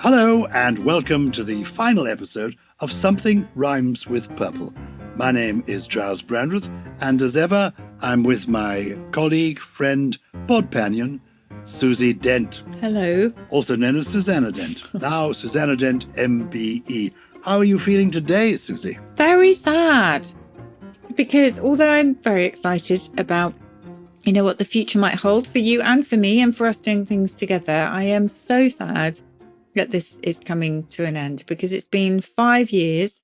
Hello and welcome to the final episode of Something Rhymes with Purple. My name is Gyles Brandreth, and as ever, I'm with my colleague, friend, podpanion, Susie Dent. Hello. Also known as Susanna Dent. Now, Susanna Dent, MBE. How are you feeling today, Susie? Very sad. Because although I'm very excited about, what the future might hold for you and for me and for us doing things together, I am so sad that this is coming to an end because it's been 5 years.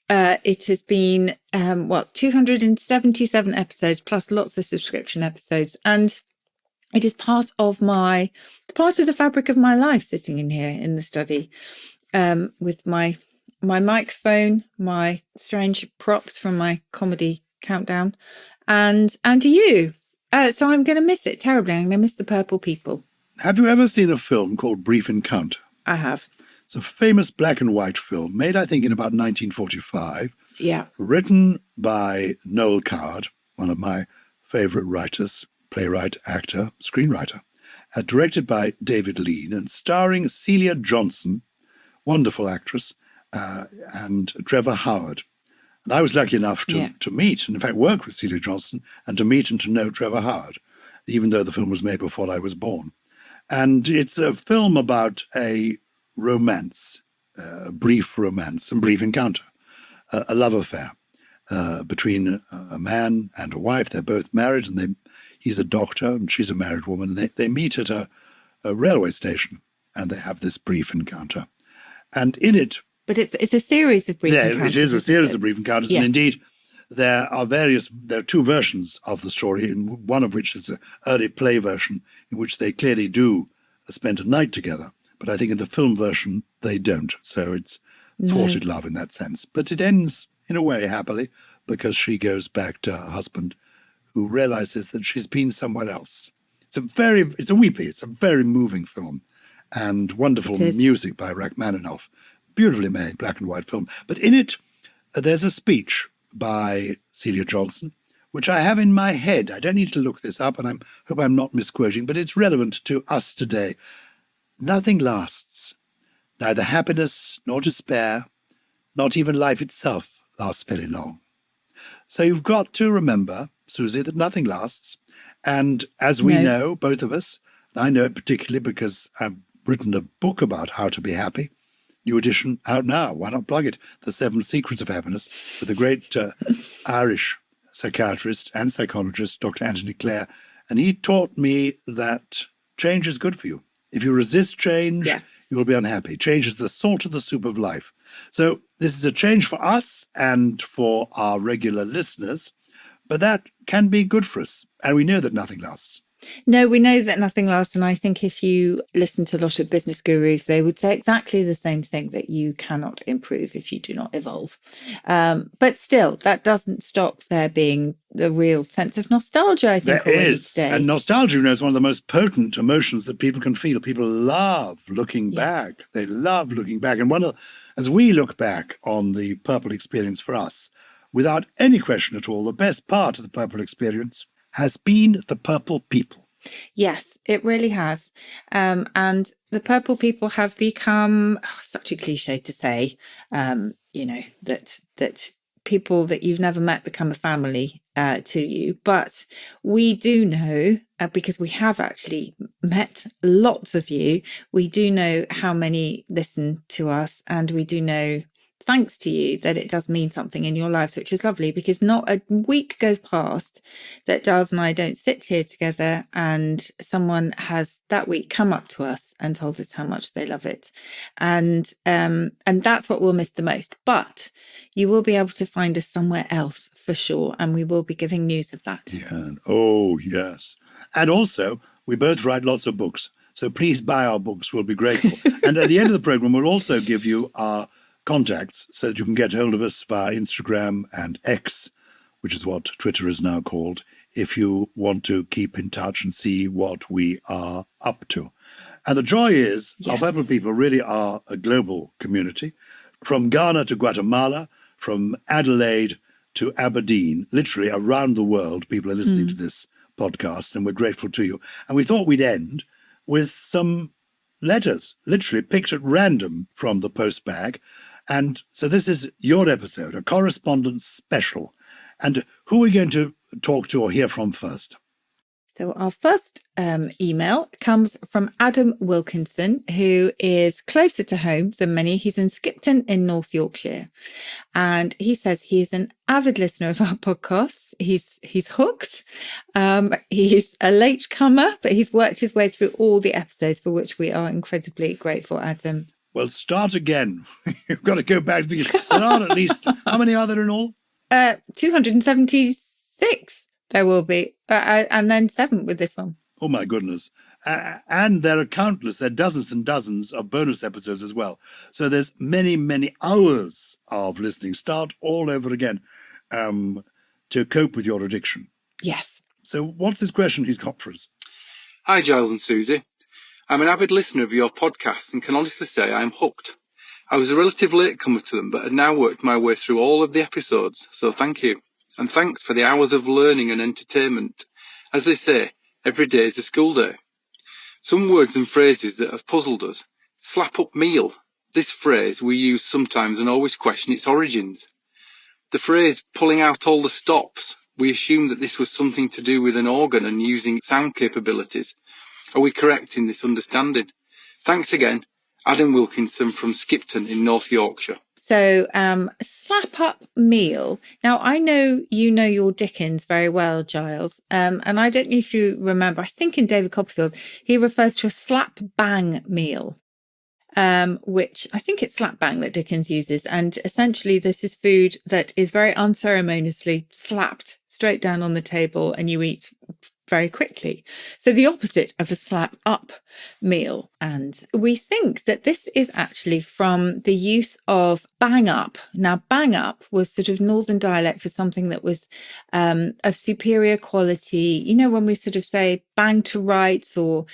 It has been, 277 episodes plus lots of subscription episodes. And it is part of the fabric of my life sitting in here in the study with my microphone, my strange props from my comedy countdown, and you. So I'm going to miss it terribly. I'm going to miss the purple people. Have you ever seen a film called Brief Encounter? I have. It's a famous black and white film made, I think, in about 1945. Yeah. Written by Noel Coward, one of my favourite writers, playwright, actor, screenwriter. Directed by David Lean and starring Celia Johnson, wonderful actress, and Trevor Howard. And I was lucky enough to meet, and in fact work with Celia Johnson, and to meet and to know Trevor Howard, even though the film was made before I was born. And it's a film about a romance, a brief romance, and brief encounter, a love affair between a man and a wife. They're both married, and he's a doctor and she's a married woman. And they meet at a railway station, and they have this brief encounter. And in it... But it's a series of brief encounters. Yeah, it is a series of brief encounters. Yeah. And indeed, there are two versions of the story, and one of which is an early play version in which they clearly do spend a night together. But I think in the film version, they don't. So it's thwarted love in that sense. But it ends, in a way, happily, because she goes back to her husband, who realizes that she's been somewhere else. It's a weepy, it's a very moving film, and wonderful music by Rachmaninoff. Beautifully made black and white film. But in it, there's a speech by Celia Johnson, which I have in my head. I don't need to look this up, and I hope I'm not misquoting, but it's relevant to us today. Nothing lasts. Neither happiness nor despair, not even life itself, lasts very long. So you've got to remember, Susie, that nothing lasts. And as we know, both of us, and I know it particularly because I've written a book about how to be happy, new edition out now. Why not plug it? The 7 Secrets of Happiness, with the great Irish psychiatrist and psychologist, Dr. Anthony Clare. And he taught me that change is good for you. If you resist change, you will be unhappy. Change is the salt of the soup of life. So this is a change for us and for our regular listeners, but that can be good for us. And we know that nothing lasts. No, we know that nothing lasts. And I think if you listen to a lot of business gurus, they would say exactly the same thing, that you cannot improve if you do not evolve. But still, that doesn't stop there being the real sense of nostalgia, I think. There is. Today. And nostalgia, is one of the most potent emotions that people can feel. People love looking back. They love looking back. And as we look back on the Purple experience for us, without any question at all, the best part of the Purple experience has been the Purple people. Yes, it really has. And the Purple people have become such a cliche to say, that people that you've never met become a family to you. But we do know, because we have actually met lots of you, we do know how many listen to us, and we do know, thanks to you, that it does mean something in your lives, which is lovely, because not a week goes past that Gyles and I don't sit here together and someone has that week come up to us and told us how much they love it. And that's what we'll miss the most. But you will be able to find us somewhere else for sure. And we will be giving news of that. Yeah. Oh, yes. And also, we both write lots of books. So please buy our books. We'll be grateful. And at the end of the program, we'll also give you our contacts so that you can get hold of us via Instagram and X, which is what Twitter is now called, if you want to keep in touch and see what we are up to. And the joy is, our Purple people really are a global community. From Ghana to Guatemala, from Adelaide to Aberdeen, literally around the world, people are listening to this podcast, and we're grateful to you. And we thought we'd end with some letters, literally picked at random from the post bag. And so this is your episode, a correspondence special. And who are we going to talk to or hear from first? So our first email comes from Adam Wilkinson, who is closer to home than many. He's in Skipton in North Yorkshire. And he says he is an avid listener of our podcasts. He's hooked. He's a late comer, but he's worked his way through all the episodes, for which we are incredibly grateful, Adam. Well, start again. You've got to go back to the... There are at least... How many are there in all? 276. There will be, and then 7 with this one. Oh, my goodness. And there are countless, there are dozens and dozens of bonus episodes as well. So there's many, many hours of listening. Start all over again to cope with your addiction. Yes. So what's this question he's got for us? Hi, Gyles and Susie. I'm an avid listener of your podcast and can honestly say I'm hooked. I was a relative latecomer to them, but had now worked my way through all of the episodes, so thank you. And thanks for the hours of learning and entertainment. As they say, every day is a school day. Some words and phrases that have puzzled us. Slap up meal. This phrase we use sometimes and always question its origins. The phrase pulling out all the stops. We assume that this was something to do with an organ and using sound capabilities. Are we correct in this understanding? Thanks again. Adam Wilkinson from Skipton in North Yorkshire. So, slap up meal. Now, I know you know your Dickens very well, Gyles. And I don't know if you remember, I think in David Copperfield, he refers to a slap bang meal, which I think it's slap bang that Dickens uses. And essentially, this is food that is very unceremoniously slapped straight down on the table and you eat very quickly. So the opposite of a slap up meal. And we think that this is actually from the use of bang up. Now, bang up was sort of northern dialect for something that was of superior quality. You know, when we sort of say bang to rights or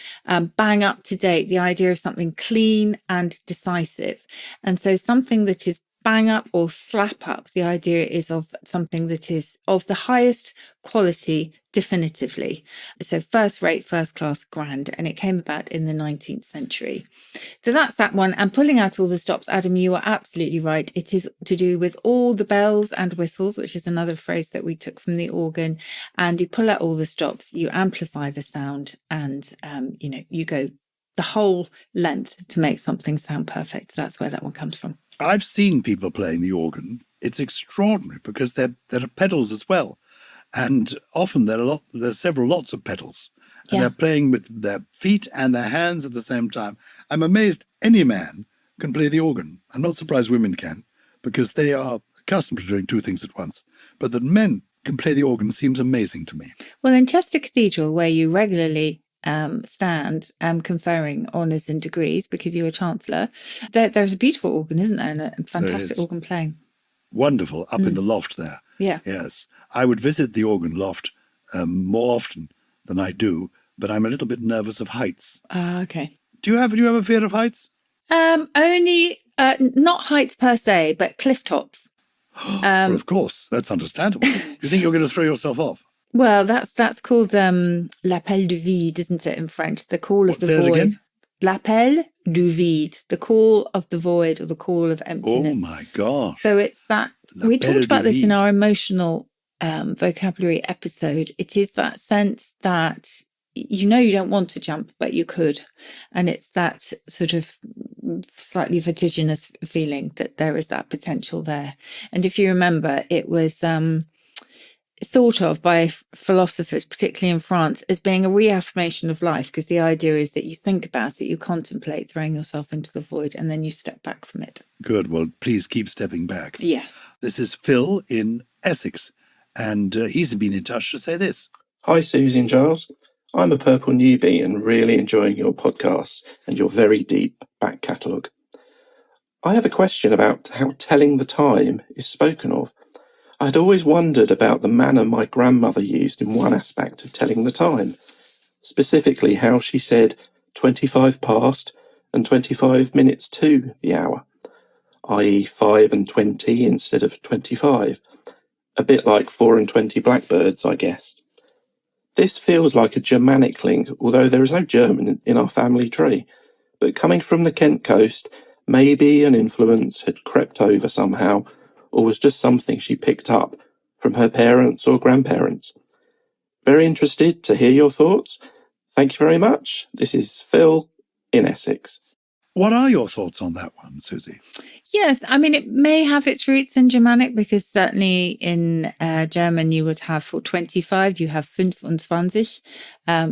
bang up to date, the idea of something clean and decisive. And so something that is bang up or slap up, the idea is of something that is of the highest quality definitively. So first rate, first class, grand. And it came about in the 19th century. So that's that one. And pulling out all the stops, Adam, you are absolutely right. It is to do with all the bells and whistles, which is another phrase that we took from the organ. And you pull out all the stops, you amplify the sound, and you go the whole length to make something sound perfect. So that's where that one comes from. I've seen people playing the organ. It's extraordinary because there are pedals as well. And often there's several lots of pedals. And they're playing with their feet and their hands at the same time. I'm amazed any man can play the organ. I'm not surprised women can, because they are accustomed to doing two things at once. But that men can play the organ seems amazing to me. Well, in Chester Cathedral, where you regularly stand conferring honours and degrees because you were Chancellor, there's a beautiful organ, isn't there? And a fantastic organ playing. Wonderful, up in the loft there. Yeah. Yes. I would visit the organ loft more often than I do, but I'm a little bit nervous of heights. Okay. Do you have a fear of heights? Only not heights per se, but cliff tops. Well, of course, that's understandable. Do you think you're going to throw yourself off? Well, that's called l'appel du vide, isn't it, in French? The call of the void. Again? L'appel du vide, the call of the void or the call of emptiness. Oh my God. So it's that, we talked about this in our emotional vocabulary episode. It is that sense that you don't want to jump, but you could. And it's that sort of slightly vertiginous feeling that there is that potential there. And if you remember, it was thought of by philosophers, particularly in France, as being a reaffirmation of life, because the idea is that you think about it, you contemplate throwing yourself into the void, and then you step back from it. Good. Well, please keep stepping back. Yes. This is Phil in Essex, and he's been in touch to say this. Hi, Susie and Gyles. I'm a purple newbie and really enjoying your podcasts and your very deep back catalogue. I have a question about how telling the time is spoken of. I'd always wondered about the manner my grandmother used in one aspect of telling the time, specifically how she said 25 past and 25 minutes to the hour, i.e. 5 and 20 instead of 25, a bit like 4 and 20 blackbirds, I guess. This feels like a Germanic link, although there is no German in our family tree. but coming from the Kent coast, maybe an influence had crept over somehow, or was just something she picked up from her parents or grandparents. Very interested to hear your thoughts. Thank you very much. This is Phil in Essex. What are your thoughts on that one, Susie? Yes, I mean, it may have its roots in Germanic, because certainly in German you would have for 25, you have 25. So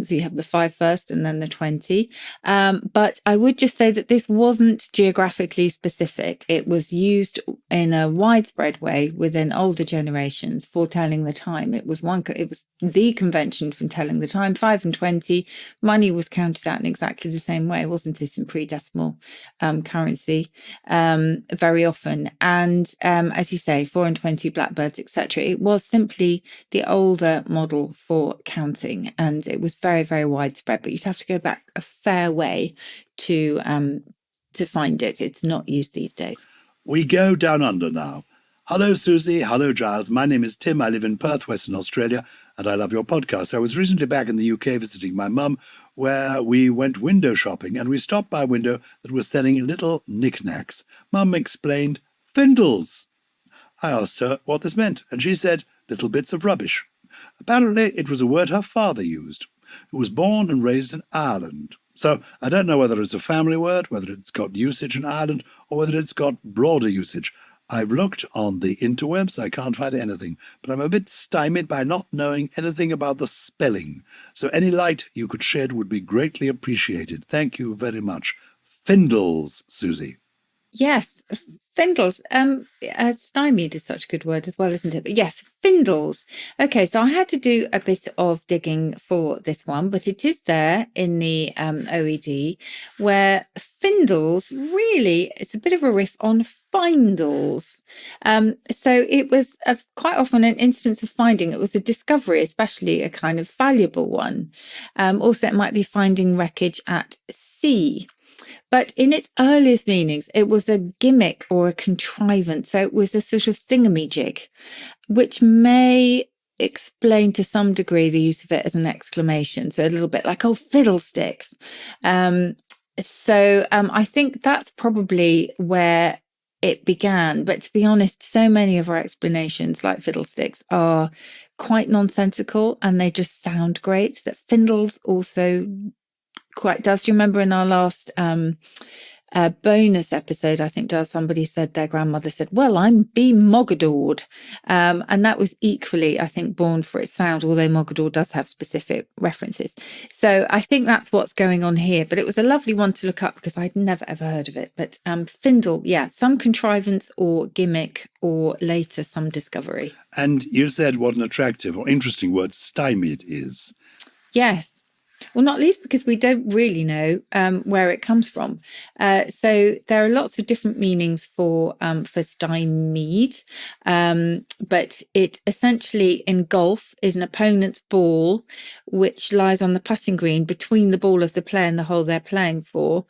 you have the 5 first and then the 20. But I would just say that this wasn't geographically specific. It was used in a widespread way within older generations for telling the time. It was the convention for telling the time, 5 and 20. Money was counted out in exactly the same way, wasn't it, in pre-decimal currency very often. And as you say, 4 and 20 blackbirds, etc. It was simply the older model for counting, and it was very, very widespread. But you'd have to go back a fair way to find it. It's not used these days. We go down under now. Hello, Susie. Hello, Gyles. My name is Tim. I live in Perth, Western Australia, and I love your podcast. I was recently back in the UK visiting my mum, where we went window shopping, and we stopped by a window that was selling little knickknacks. Mum explained, Findles. I asked her what this meant, and she said, little bits of rubbish. Apparently, it was a word her father used, who was born and raised in Ireland. So I don't know whether it's a family word, whether it's got usage in Ireland, or whether it's got broader usage. I've looked on the interwebs, I can't find anything, but I'm a bit stymied by not knowing anything about the spelling. So any light you could shed would be greatly appreciated. Thank you very much. Findles, Susie. Yes, Findles. Stymied is such a good word as well, isn't it? But yes, Findles. Okay, so I had to do a bit of digging for this one, but it is there in the OED, where Findles really, it's a bit of a riff on Findles. So it was quite often an instance of finding. It was a discovery, especially a kind of valuable one. Also, it might be finding wreckage at sea. But in its earliest meanings, it was a gimmick or a contrivance. So it was a sort of thingamajig, which may explain to some degree the use of it as an exclamation. So a little bit like, oh, fiddlesticks. So I think that's probably where it began. But to be honest, so many of our explanations, like fiddlesticks, are quite nonsensical and they just sound great. That Findles also quite does. Do you remember in our last bonus episode, I think somebody said their grandmother said, well, I'm be Mogadored. And that was equally, I think, born for its sound, although Mogadore does have specific references. So I think that's what's going on here. But it was a lovely one to look up because I'd never, ever heard of it. But Findle, yeah, some contrivance or gimmick or later some discovery. And you said what an attractive or interesting word stymied is. Yes. Well, not least because we don't really know where it comes from. So there are lots of different meanings for stymied, but it essentially in golf is an opponent's ball which lies on the putting green between the ball of the player and the hole they're playing for,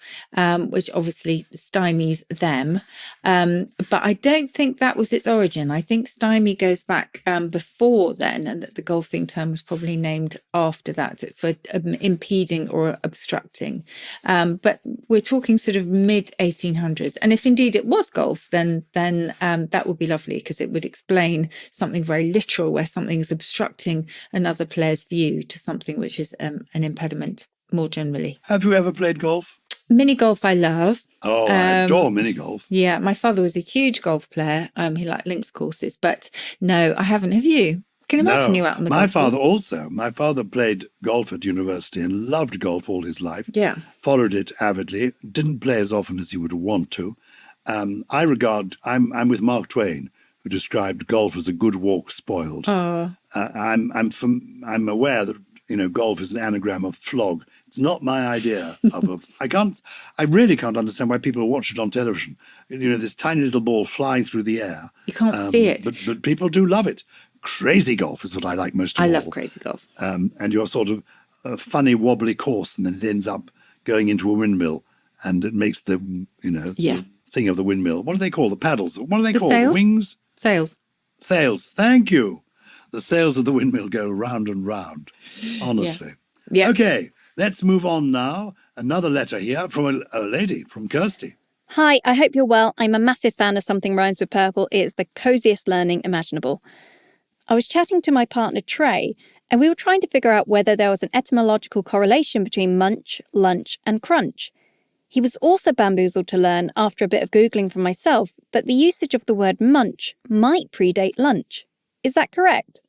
which obviously stymies them. But I don't think that was its origin. I think stymie goes back before then, and that the golfing term was probably named after that for impeding or obstructing. But we're talking sort of mid 1800s. And if indeed it was golf, then that would be lovely because it would explain something very literal where something is obstructing another player's view to something which is an impediment more generally. Have you ever played golf? Mini golf I love. Oh, I adore mini golf. Yeah, my father was a huge golf player. He liked links courses, but no, I haven't. Have you? Can you imagine you out on the golf course? My father played golf at university and loved golf all his life. Yeah. Followed it avidly, didn't play as often as he would want to. I'm with Mark Twain, who described golf as a good walk spoiled. Oh. I'm aware that, golf is an anagram of flog. It's not my idea of I really can't understand why people watch it on television. This tiny little ball flying through the air. You can't see it. But people do love it. Crazy golf is what I like most of all. I love crazy golf. And you're sort of a funny wobbly course, and then it ends up going into a windmill, and it makes the the thing of the windmill. What do they call the paddles? What do they call sails? The wings? Sails. Thank you. The sails of the windmill go round and round. Honestly. Yeah. Okay, let's move on now Another letter here from a lady, from Kirsty. Hi, I hope you're well. I'm a massive fan of Something Rhymes with Purple. It is the coziest learning imaginable. I was chatting to my partner Trey, and we were trying to figure out whether there was an etymological correlation between munch, lunch, and crunch. He was also bamboozled to learn, after a bit of Googling for myself, that the usage of the word munch might predate lunch. Is that correct?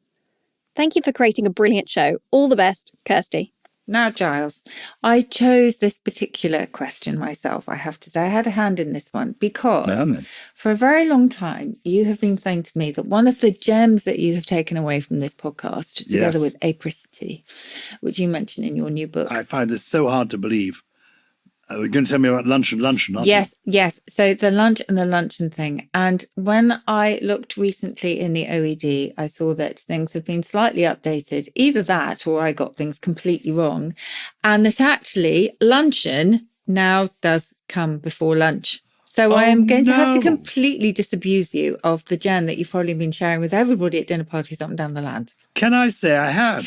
Thank you for creating a brilliant show. All the best, Kirsty. Now, Gyles, I chose this particular question myself, I have to say. I had a hand in this one because for a very long time, you have been saying to me that one of the gems that you have taken away from this podcast, together with apricity, which you mentioned in your new book. I find this so hard to believe. You're going to tell me about luncheon, aren't you? Yes. So the lunch and the luncheon thing. And when I looked recently in the OED, I saw that things have been slightly updated. Either that or I got things completely wrong. And that actually luncheon now does come before lunch. So I am going to have to completely disabuse you of the gem that you've probably been sharing with everybody at dinner parties up and down the land. Can I say I have?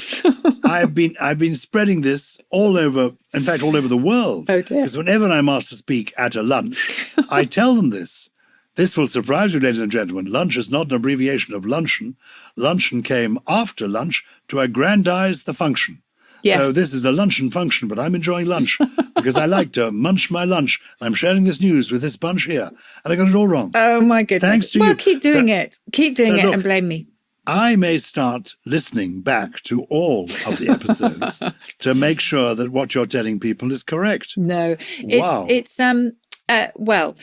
I've been spreading this all over the world. Oh dear. Because whenever I'm asked to speak at a lunch, I tell them this. This will surprise you, ladies and gentlemen. Lunch is not an abbreviation of luncheon. Luncheon came after lunch to aggrandize the function. Yes. So this is a luncheon function, but I'm enjoying lunch because I like to munch my lunch. I'm sharing this news with this bunch here. And I got it all wrong. Oh, my goodness. Thanks to you. Well, keep doing it. Keep doing it and blame me. I may start listening back to all of the episodes to make sure that what you're telling people is correct. No. Wow. Well,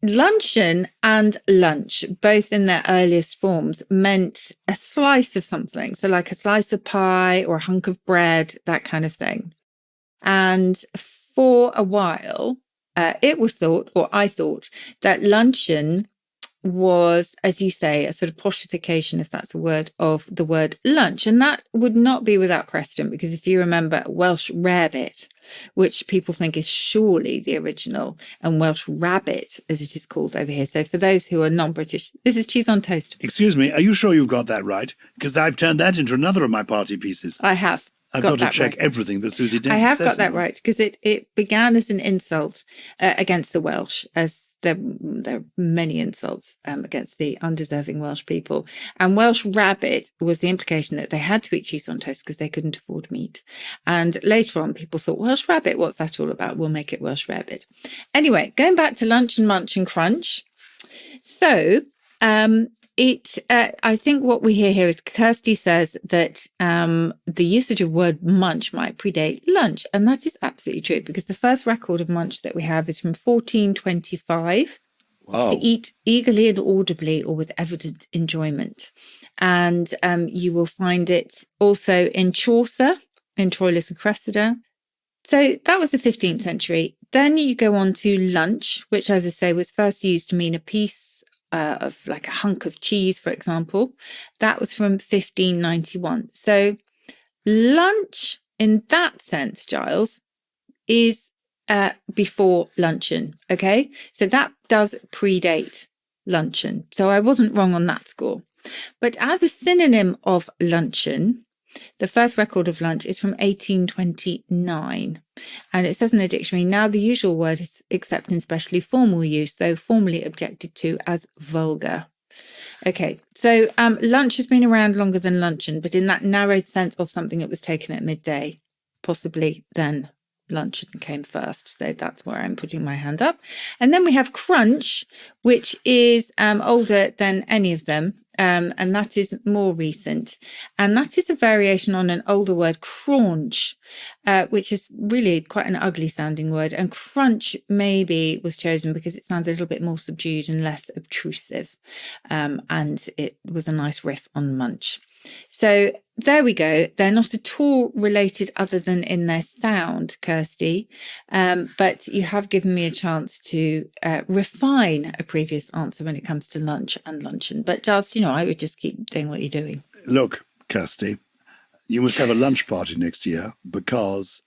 luncheon and lunch, both in their earliest forms, meant a slice of something. So like a slice of pie or a hunk of bread, that kind of thing. And for a while, it was thought, or I thought, that luncheon was, as you say, a sort of poshification, if that's a word, of the word lunch. And that would not be without precedent, because if you remember Welsh rarebit, which people think is surely the original, and Welsh rabbit, as it is called over here. So for those who are non-British, this is cheese on toast. Excuse me, are you sure you've got that right? Because I've turned that into another of my party pieces. I have. I've got to check everything that Susie Dent I have says got that now. right, because it began as an insult against the Welsh, as there are many insults against the undeserving Welsh people. And Welsh rabbit was the implication that they had to eat cheese on toast because they couldn't afford meat. And later on, people thought, Welsh rabbit, what's that all about? We'll make it Welsh rabbit. Anyway, going back to lunch and munch and crunch. So, I think what we hear here is Kirsty says that the usage of word munch might predate lunch. And that is absolutely true, because the first record of munch that we have is from 1425. Wow. To eat eagerly and audibly or with evident enjoyment. And you will find it also in Chaucer, in Troilus and Cressida. So that was the 15th century. Then you go on to lunch, which, as I say, was first used to mean a piece of like a hunk of cheese, for example. That was from 1591. So lunch in that sense, Gyles, is before luncheon. Okay, so that does predate luncheon. So I wasn't wrong on that score. But as a synonym of luncheon, the first record of lunch is from 1829. And it says in the dictionary, now the usual word is except in specially formal use, though formally objected to as vulgar. Okay, so lunch has been around longer than luncheon, but in that narrowed sense of something that was taken at midday, possibly then luncheon came first. So that's where I'm putting my hand up. And then we have crunch, which is older than any of them. And that is more recent. And that is a variation on an older word, craunch, which is really quite an ugly sounding word. And crunch maybe was chosen because it sounds a little bit more subdued and less obtrusive. And it was a nice riff on munch. So there we go. They're not at all related other than in their sound, Kirsty. But you have given me a chance to refine a previous answer when it comes to lunch and luncheon. But just, I would just keep doing what you're doing. Look, Kirsty, you must have a lunch party next year, because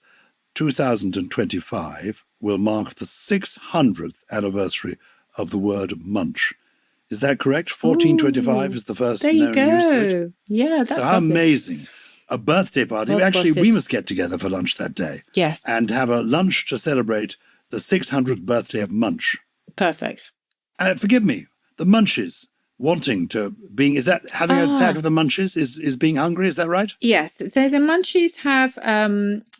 2025 will mark the 600th anniversary of the word munch. Is that correct? 1425 is the first known use of it. Yeah, that's so how lovely. amazing a birthday party. Well Actually, spotted. we must get together for lunch that day Yes. and have a lunch to celebrate the 600th birthday of Munch. Perfect. Forgive me, the Munches wanting to being, is that having an attack of the Munches is being hungry? Is that right? Yes. So the Munchies have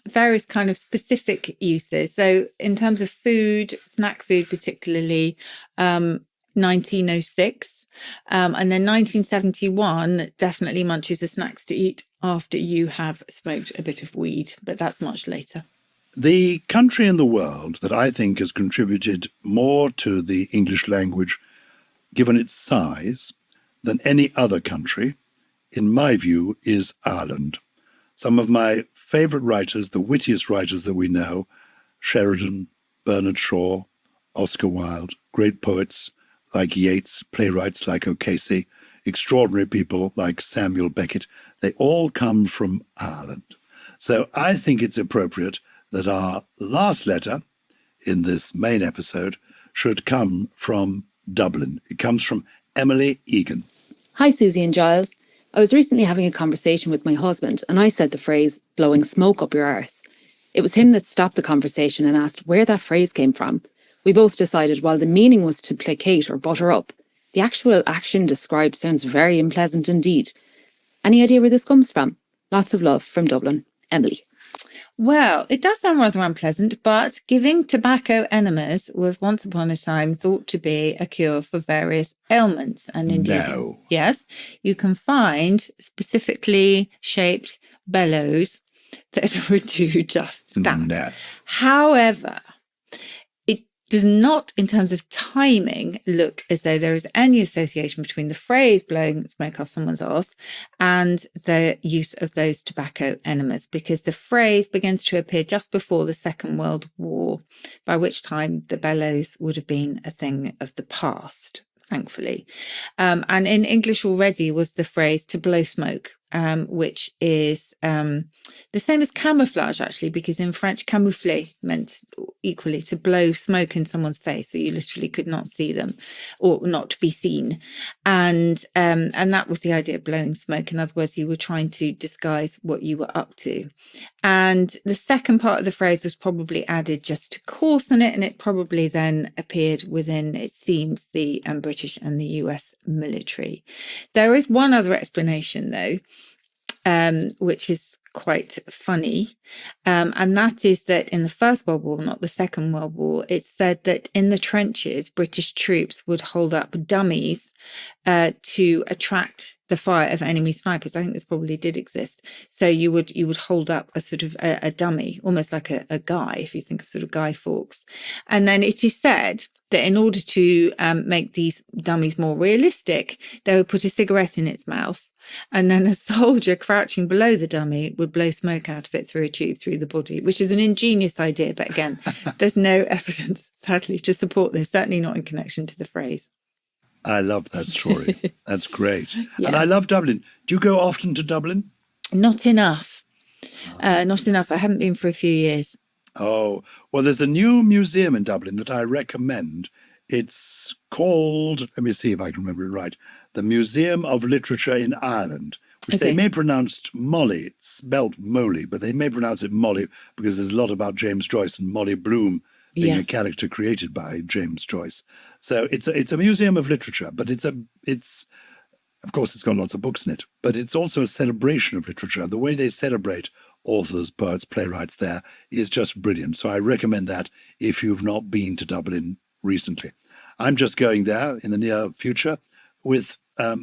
various kind of specific uses. So in terms of food, snack food particularly, 1906. And then 1971, definitely Munchies are snacks to eat after you have smoked a bit of weed, but that's much later. The country in the world that I think has contributed more to the English language, given its size, than any other country, in my view, is Ireland. Some of my favourite writers, the wittiest writers that we know, Sheridan, Bernard Shaw, Oscar Wilde, great poets like Yeats, playwrights like O'Casey, extraordinary people like Samuel Beckett, they all come from Ireland. So I think it's appropriate that our last letter in this main episode should come from Dublin. It comes from Emily Egan. Hi, Susie and Gyles. I was recently having a conversation with my husband and I said the phrase, blowing smoke up your arse. It was him that stopped the conversation and asked where that phrase came from. We both decided while the meaning was to placate or butter up, the actual action described sounds very unpleasant indeed. Any idea where this comes from? Lots of love from Dublin. Emily. Well, it does sound rather unpleasant, but giving tobacco enemas was once upon a time thought to be a cure for various ailments. And indeed, No. yes, you can find specifically shaped bellows that would do just that. No. However, it does not, in terms of timing, look as though there is any association between the phrase blowing smoke off someone's arse and the use of those tobacco enemas, because the phrase begins to appear just before the Second World War, by which time the bellows would have been a thing of the past, thankfully. And in English already was the phrase to blow smoke, which is the same as camouflage, actually, because in French, camoufler meant equally to blow smoke in someone's face, so you literally could not see them or not be seen. And that was the idea of blowing smoke. In other words, you were trying to disguise what you were up to. And the second part of the phrase was probably added just to coarsen it, and it probably then appeared within, it seems, the British and the US military. There is one other explanation, though, which is quite funny, and that is that in the First World War, not the Second World War, it's said that in the trenches, British troops would hold up dummies to attract the fire of enemy snipers. I think this probably did exist. So you would hold up a sort of a dummy, almost like a guy, if you think of sort of Guy Fawkes. And then it is said that in order to make these dummies more realistic, they would put a cigarette in its mouth, and then a soldier crouching below the dummy would blow smoke out of it through a tube through the body, which is an ingenious idea. But again, there's no evidence, sadly, to support this, certainly not in connection to the phrase. I love that story. That's great. Yeah. And I love Dublin. Do you go often to Dublin? Not enough. Not enough. I haven't been for a few years. Oh, well, there's a new museum in Dublin that I recommend. It's called, let me see if I can remember it right, the Museum of Literature in Ireland, which they may pronounce Molly. It's spelled Molly, but they may pronounce it Molly because there's a lot about James Joyce and Molly Bloom being a character created by James Joyce. So it's a museum of literature, but it's of course it's got lots of books in it, but it's also a celebration of literature. The way they celebrate authors, poets, playwrights there is just brilliant. So I recommend that if you've not been to Dublin recently. I'm just going there in the near future with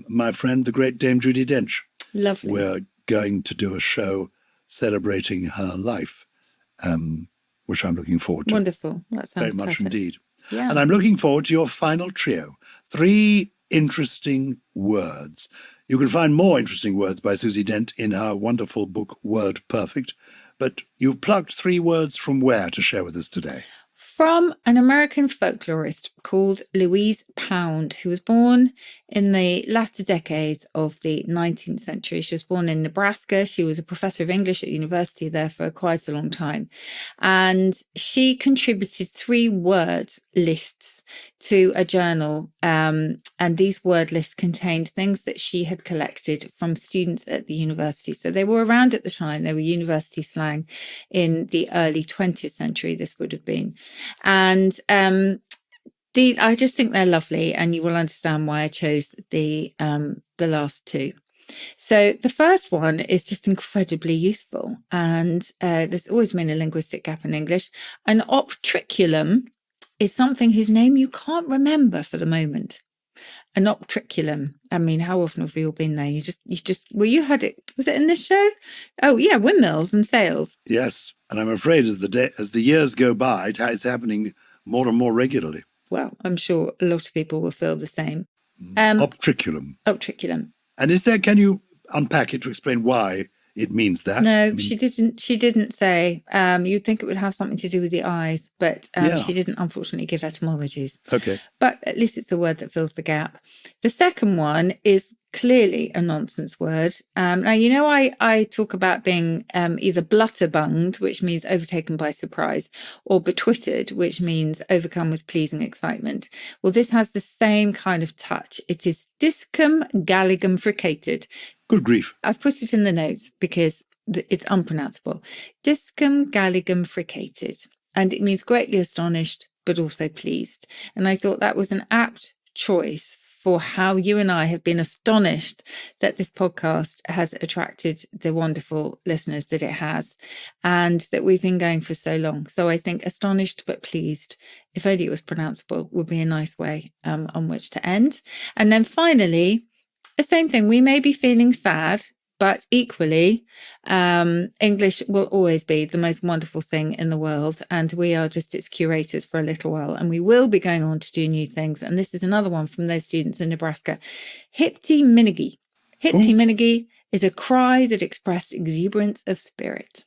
my friend, the great Dame Judi Dench. Lovely. We're going to do a show celebrating her life, which I'm looking forward to. Wonderful. That sounds very much perfect. indeed. Yeah. And I'm looking forward to your final trio. 3 interesting words. You can find more interesting words by Susie Dent in her wonderful book, Word Perfect. But you've plucked 3 words from where to share with us today? From an American folklorist called Louise Pound, who was born in the latter decades of the 19th century. She was born in Nebraska. She was a professor of English at the university there for quite a long time. And she contributed 3 words lists to a journal, and these word lists contained things that she had collected from students at the university. So they were around at the time. They were university slang in the early 20th century, this would have been. And I just think they're lovely, and you will understand why I chose the last two. So the first one is just incredibly useful, and there's always been a linguistic gap in English. An optriculum is something whose name you can't remember for the moment. An optriculum. I mean, how often have we all been there? You had it. Was it in this show? Oh yeah, windmills and sails. Yes, and I'm afraid as the years go by, it's happening more and more regularly. Well, I'm sure a lot of people will feel the same. Optriculum. Optriculum. And can you unpack it to explain why it means that? No, she didn't. She didn't say. You'd think it would have something to do with the eyes, but she didn't, unfortunately, give etymologies. Okay. But at least it's a word that fills the gap. The second one is clearly a nonsense word. Now, I talk about being either blutterbunged, which means overtaken by surprise, or betwittered, which means overcome with pleasing excitement. Well, this has the same kind of touch. It is discum galligum fricated. Good grief. I've put it in the notes because it's unpronounceable. Discum galligum fricated. And it means greatly astonished, but also pleased. And I thought that was an apt choice for how you and I have been astonished that this podcast has attracted the wonderful listeners that it has, and that we've been going for so long. So I think astonished but pleased, if only it was pronounceable, would be a nice way on which to end. And then finally, the same thing. We may be feeling sad, but equally, English will always be the most wonderful thing in the world. And we are just its curators for a little while. And we will be going on to do new things. And this is another one from those students in Nebraska. Hipty-minnigy. Hipty-minnigy is a cry that expressed exuberance of spirit.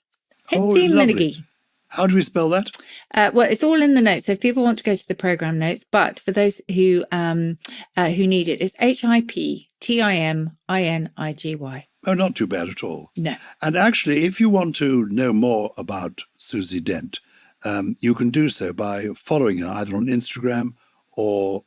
Hipty-minnigy. How do we spell that? Well, it's all in the notes. So if people want to go to the program notes, but for those who need it, it's HIPTIMINIGY. Oh, not too bad at all. No. And actually, if you want to know more about Susie Dent, you can do so by following her either on Instagram or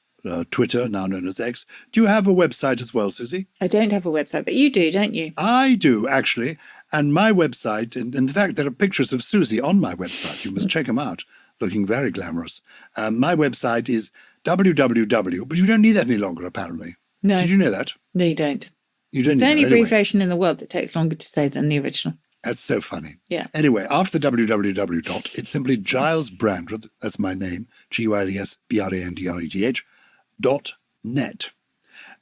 Twitter, now known as X. Do you have a website as well, Susie? I don't have a website, but you do, don't you? I do, actually. And my website, and in fact, there are pictures of Susie on my website. You must check them out, looking very glamorous. My website is www, but you don't need that any longer, apparently. No. Did you know that? No, you don't. You don't It's need the only that anyway. abbreviation in the world that takes longer to say than the original. That's so funny. Yeah. Anyway, after the www dot, it's simply Gyles Brandreth, that's my name, GYLESBRANDRETH, .net.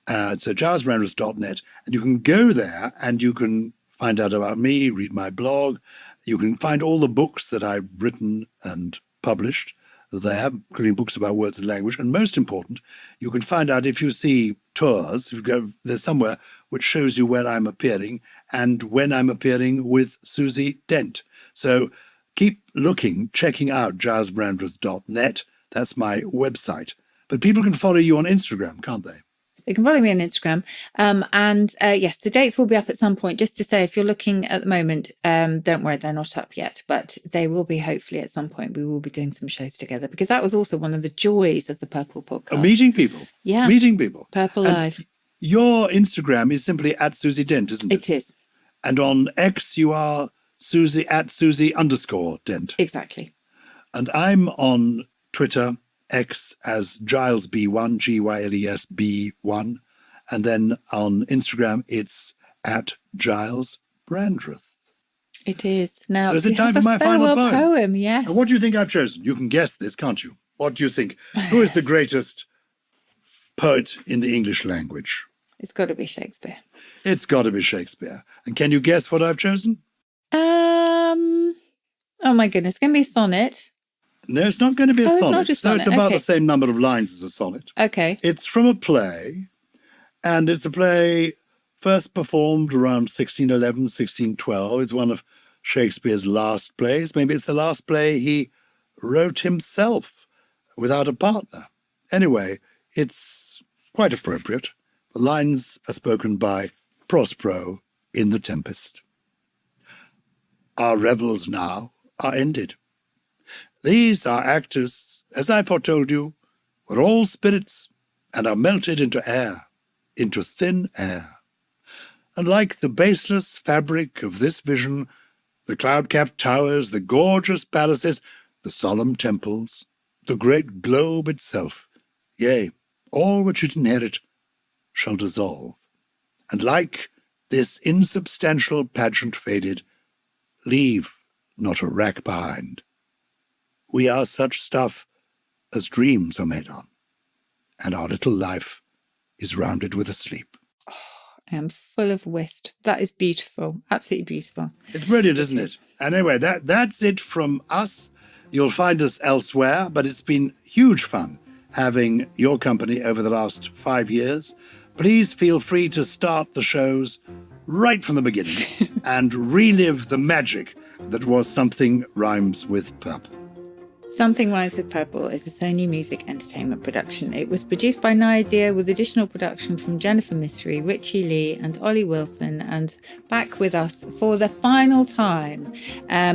So gylesbrandreth.net, and you can go there and you can find out about me, read my blog. You can find all the books that I've written and published there, including books about words and language. And most important, you can find out if you see tours, if you go, there's somewhere which shows you where I'm appearing and when I'm appearing with Susie Dent. So keep looking, checking out gylesbrandreth.net. That's my website. But people can follow you on Instagram, can't they? You can follow me on Instagram. Yes, the dates will be up at some point. Just to say, if you're looking at the moment, don't worry, they're not up yet, but they will be hopefully at some point. We will be doing some shows together, because that was also one of the joys of the Purple podcast. Meeting people. Yeah. Meeting people. Purple And Live. Your Instagram is simply at Susie Dent, isn't it? It is. And on X, you are Susie at Susie_Dent. Exactly. And I'm on Twitter, X, as Gyles B1, Gyles B1. And then on Instagram, it's at Gyles Brandreth. It is. Now, So is it time for my final poem? Yes. And what do you think I've chosen? You can guess this, can't you? What do you think? Who is the greatest poet in the English language? It's got to be Shakespeare. It's got to be Shakespeare. And can you guess what I've chosen? Oh my goodness, it's going to be a sonnet. No, it's not going to be a Oh, it's sonnet. not a sonnet, No, it's about okay. the same number of lines as a sonnet. Okay. It's from a play, and it's a play first performed around 1611, 1612. It's one of Shakespeare's last plays. Maybe it's the last play he wrote himself without a partner. Anyway, it's quite appropriate. The lines are spoken by Prospero in The Tempest. Our revels now are ended. These are actors, as I foretold you, were all spirits and are melted into air, into thin air. And like the baseless fabric of this vision, the cloud-capped towers, the gorgeous palaces, the solemn temples, the great globe itself, yea, all which it inherit, shall dissolve. And like this insubstantial pageant faded, leave not a rack behind. We are such stuff as dreams are made on, and our little life is rounded with a sleep. I am full of whist. That is beautiful. Absolutely beautiful. It's brilliant, isn't it? And anyway, that's it from us. You'll find us elsewhere, but it's been huge fun having your company over the last 5 years. Please feel free to start the shows right from the beginning and relive the magic that was Something Rhymes with Purple. Something Rhymes with Purple is a Sony Music Entertainment production. It was produced by Naya with additional production from Jennifer Mithry, Richie Lee and Ollie Wilson, and back with us for the final time.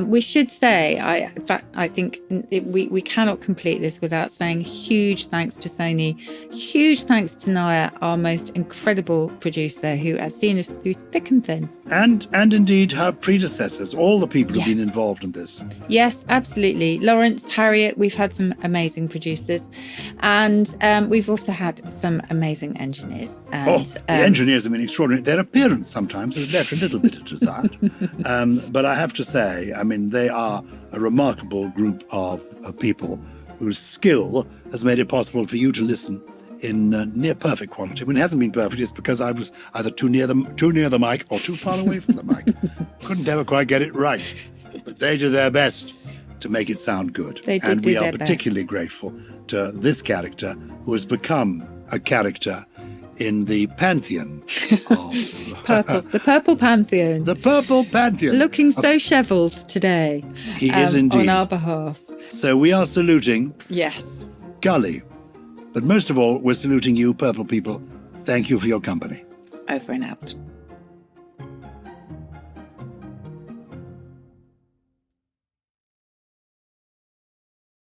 We should say, I think we cannot complete this without saying huge thanks to Sony, huge thanks to Naya, our most incredible producer who has seen us through thick and thin. And indeed her predecessors, all the people who've been involved in this. Yes, absolutely. Lawrence, Harriet, we've had some amazing producers, and we've also had some amazing engineers. And, the engineers have been extraordinary. Their appearance sometimes has left a little bit of desired. But I have to say, I mean, they are a remarkable group of people whose skill has made it possible for you to listen in near perfect quality. When it hasn't been perfect, it's because I was either too near the mic or too far away from the mic. Couldn't ever quite get it right. But they did their best to make it sound good. And we are particularly grateful to this character who has become a character in the pantheon of Purple, the Purple Pantheon. The Purple Pantheon. Looking so shevelled today. He is indeed. On our behalf. So we are saluting Yes. Gully. But most of all, we're saluting you, Purple people. Thank you for your company. Over and out.